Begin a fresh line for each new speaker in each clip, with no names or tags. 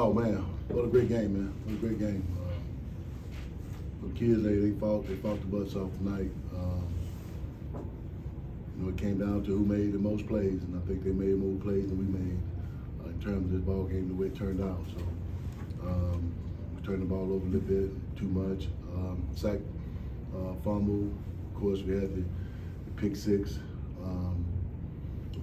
Oh man, what a great game, man! What a great game. For the kids, they fought the butts off tonight. It came down to who made the most plays, and I think they made more plays than we made in terms of this ball game, the way it turned out. So we turned the ball over a little bit, too much. Sack, fumble. Of course, we had the pick six,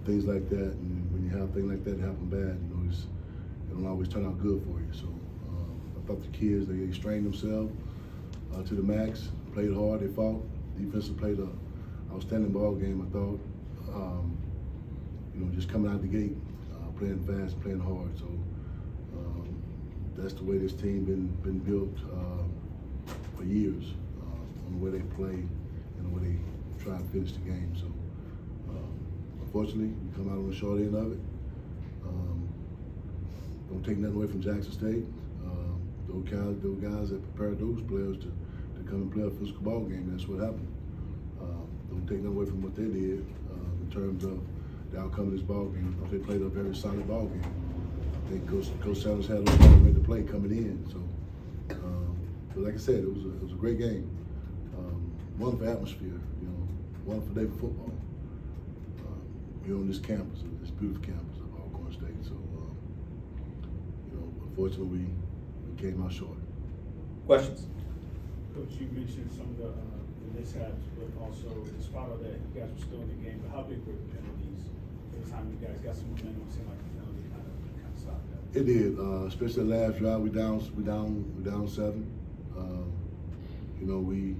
things like that. And when you have things like that happen bad, it don't always turn out good for you. So I thought the kids, they strained themselves to the max, played hard, they fought. Defensive played an outstanding ball game, I thought. Just coming out the gate, playing fast, playing hard. So that's the way this team been built for years, on the way they play and the way they try and finish the game. So unfortunately, we come out on the short end of it. Don't take nothing away from Jackson State. Those guys that prepared those players to come and play a physical ball game. That's what happened. Don't take nothing away from what they did in terms of the outcome of this ball game. I thought they played a very solid ball game. I think Coach Sanders had us ready to play coming in. So, but like I said, it was a great game. Wonderful atmosphere. Wonderful day for football. Here on this campus, this beautiful campus of Alcorn State. So, unfortunately, we came out short.
Questions?
Coach, you mentioned some of the mishaps, but also despite all that, you guys were still in the game. But how big were the penalties? By the time you guys got some momentum, it seemed like the penalty kind of stopped that.
It did, especially the last drive. We down 7. We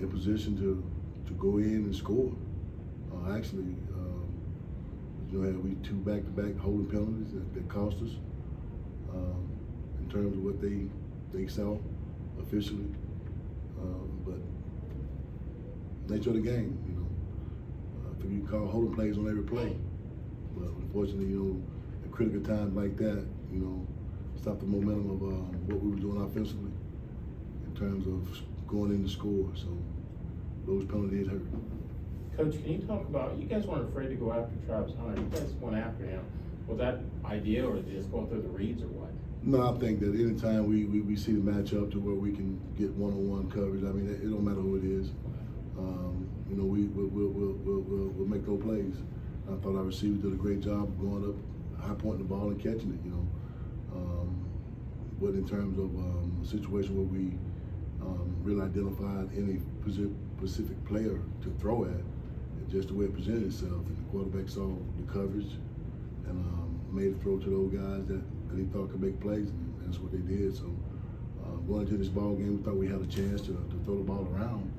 in position to go in and score. Actually, had we 2 back-to-back holding penalties that cost us in terms of what they saw officially. But nature of the game, I think you call holding plays on every play. But unfortunately, at critical times like that, stop the momentum of what we were doing offensively in terms of going in to score. So those penalties hurt.
Coach, can you talk about, you guys weren't afraid to go after Travis Hunter. You guys went after him. Was that idea, or just going through the reads, or what?
No, I think that anytime we see the matchup to where we can get one-on-one coverage, I mean, it don't matter who it is. We'll make those plays. I thought our receivers did a great job of going up, high pointing the ball and catching it, But in terms of a situation where we really identified any specific player to throw at, and just the way it presented itself, and the quarterback saw the coverage and made a throw to those guys that he thought could make plays, and that's what they did. So going into this ball game, we thought we had a chance to throw the ball around,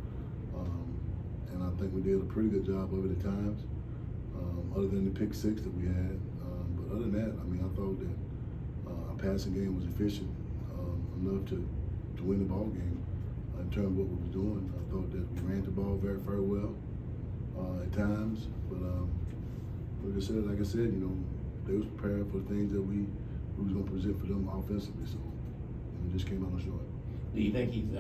and I think we did a pretty good job of it at times, other than the pick six that we had. But other than that, I mean, I thought that our passing game was efficient enough to win the ball game in terms of what we were doing. I thought that we ran the ball very, very well at times, but like I said, they was prepared for the things that we was going to present for them offensively, so we just came out on short.
Do you think he's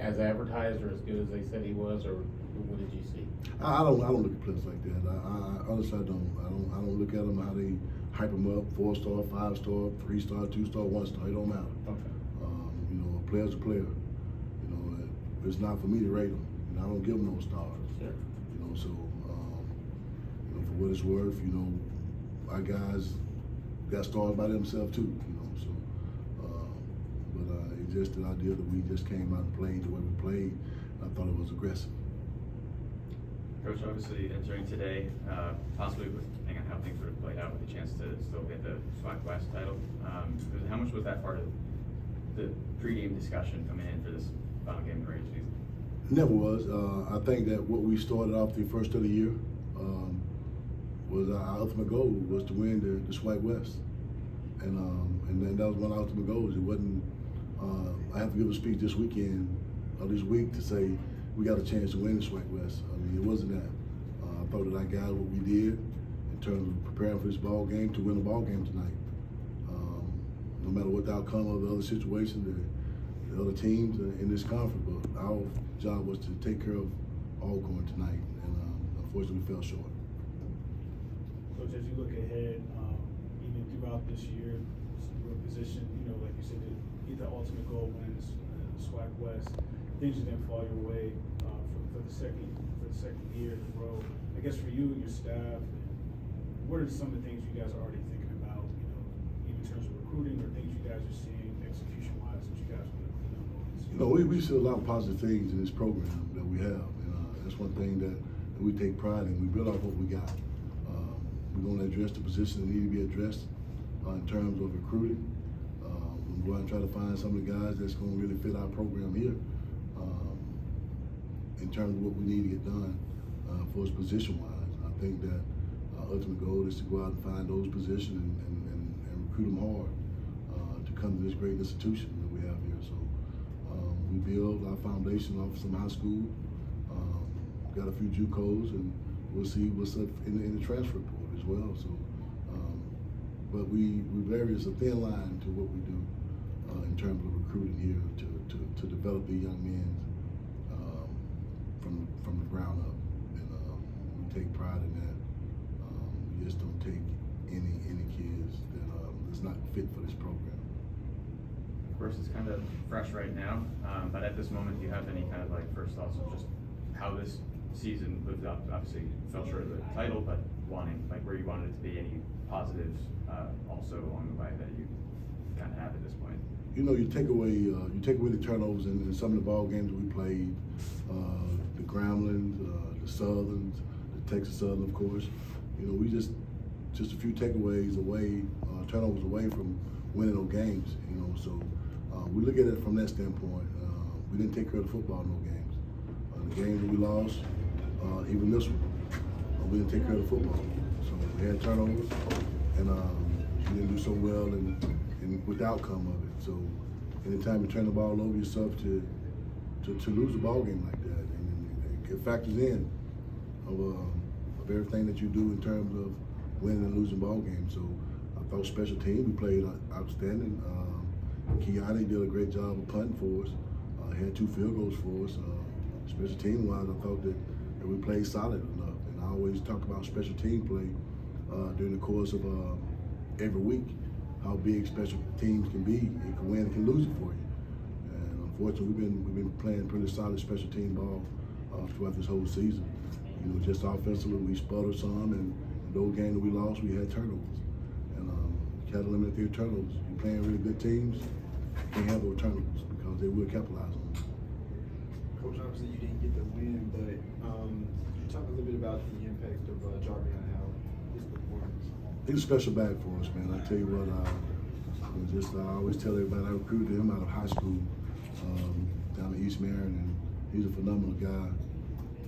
as advertised or as good as they said he was, or what did you see?
I don't look at players like that. I honestly I don't look at them how they hype them up, 4-star, 5-star, 3-star, 2-star, 1-star. It don't matter. Okay. A player's a player. It's not for me to rate them. I don't give them no stars.
Sure.
So for what it's worth, our guys got stars by themselves too. But it's just the idea that we just came out and played the way we played. I thought it was aggressive.
Coach, obviously entering today, possibly depending on how things would have played out, with a chance to still get the SWAC West title. How much was that part of the pregame discussion coming in for this final game of the regular season?
Never was. I think that what we started off the first of the year was our ultimate goal was to win the SWAC West, and then that was one of our ultimate goals. It wasn't. I have to give a speech this weekend or this week to say we got a chance to win the SWAC West. I mean, it wasn't that. I thought that I got what we did in terms of preparing for this ball game to win the ball game tonight. No matter what the outcome of the other situation, the other teams in this conference, but our job was to take care of Alcorn tonight, and unfortunately we fell short.
Coach, as you look ahead, even throughout this year, we're positioned, you know, like you said, to get the ultimate goal wins, SWAC West. Things that didn't fall your way for the second year in a row. I guess for you and your staff, what are some of the things you guys are already thinking about, you know, even in terms of recruiting or things you guys are seeing execution-wise that you guys want to clean up on?
You know, we see a lot of positive things in this program that we have, and that's one thing that we take pride in. We build off what we got. We're going to address the positions that need to be addressed in terms of recruiting. We're going to try to find some of the guys that's going to really fit our program here in terms of what we need to get done for us position-wise. I think that our ultimate goal is to go out and find those positions and recruit them hard to come to this great institution that we have here. So we build our foundation off some high school, got a few JUCOs, and we'll see what's up in the transfer portal as well. So, but we vary as a thin line to what we do in terms of recruiting here to develop the young men from the ground up, and we take pride in that. We just don't take any kids that's not fit for this program.
Of course, it's kind of fresh right now, but at this moment, do you have any kind of like first thoughts of just how this season lived up? Obviously, fell short of the title, but wanting like where you wanted it to be. Any positives also along the way that you kind of have at this point?
You know, you take away the turnovers in some of the ball games we played. The Grambling, the Southerns, the Texas Southern, of course. You know, we just a few takeaways away, turnovers away from winning those games. You know, so we look at it from that standpoint. We didn't take care of the football in those games. The games that we lost, even this one, we didn't take care of the football. So we had turnovers, and we didn't do so well with the outcome of it. So anytime you turn the ball over yourself to lose a ball game like that, and it factors in of everything that you do in terms of winning and losing ball games. So I thought special team, we played outstanding. Katana did a great job of punting for us. Had 2 field goals for us. Special team wise, I thought that we played solid enough. And I always talk about special team play during the course of every week, how big special teams can be. It can win, it can lose it for you. And unfortunately, we've been playing pretty solid special team ball throughout this whole season. You know, just offensively, we sputtered some, and those games that we lost, we had turnovers. And you got to eliminate their turnovers. You're playing really good teams, you can't have those turnovers because they will capitalize on them.
Coach, obviously you didn't get the win, but you talk a little bit about the impact of Jarvis and how his performance.
He's a special back for us, man. I tell you what, I always tell everybody I recruited him out of high school down in East Marion, and he's a phenomenal guy.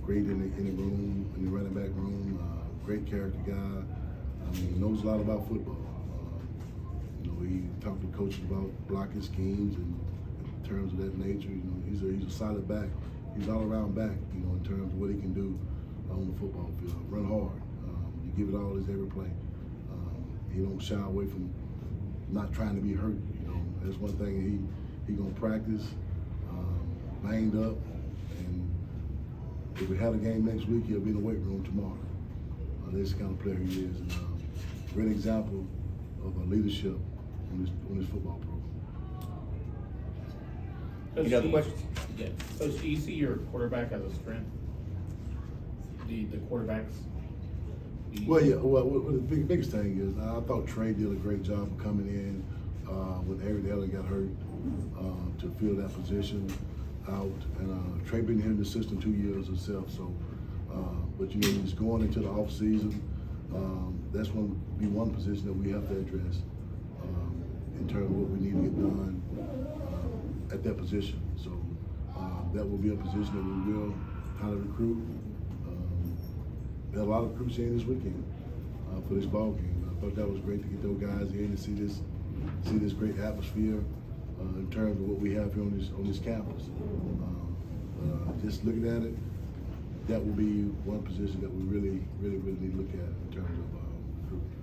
Great in the room, in the running back room. Great character guy. I mean, he knows a lot about football. You know, he talked to coaches about blocking schemes and in terms of that nature. You know, he's a solid back. He's all around back. You know, in terms of what he can do on the football field. Run hard. You give it all his every play. He don't shy away from not trying to be hurt. You know, that's one thing he gonna practice. Banged up, and if we have a game next week, he'll be in the weight room tomorrow. That's the kind of player he is, and great example of leadership on this football program.
Any other questions? Yeah. So do you see your quarterback as a strength? The quarterbacks?
Well, yeah. Well, the biggest thing is I thought Trey did a great job of coming in when Avery Allen got hurt to fill that position out, and Trey been here in the system 2 years himself. So, but you know, he's going into the off season. That's going to be one position that we have to address in terms of what we need to get done at that position. So that will be a position that we will kind of recruit. There are a lot of recruits in this weekend for this ball game. I thought that was great to get those guys in and see this great atmosphere in terms of what we have here on this campus. Just looking at it, that will be one position that we really need to look at in terms of recruiting.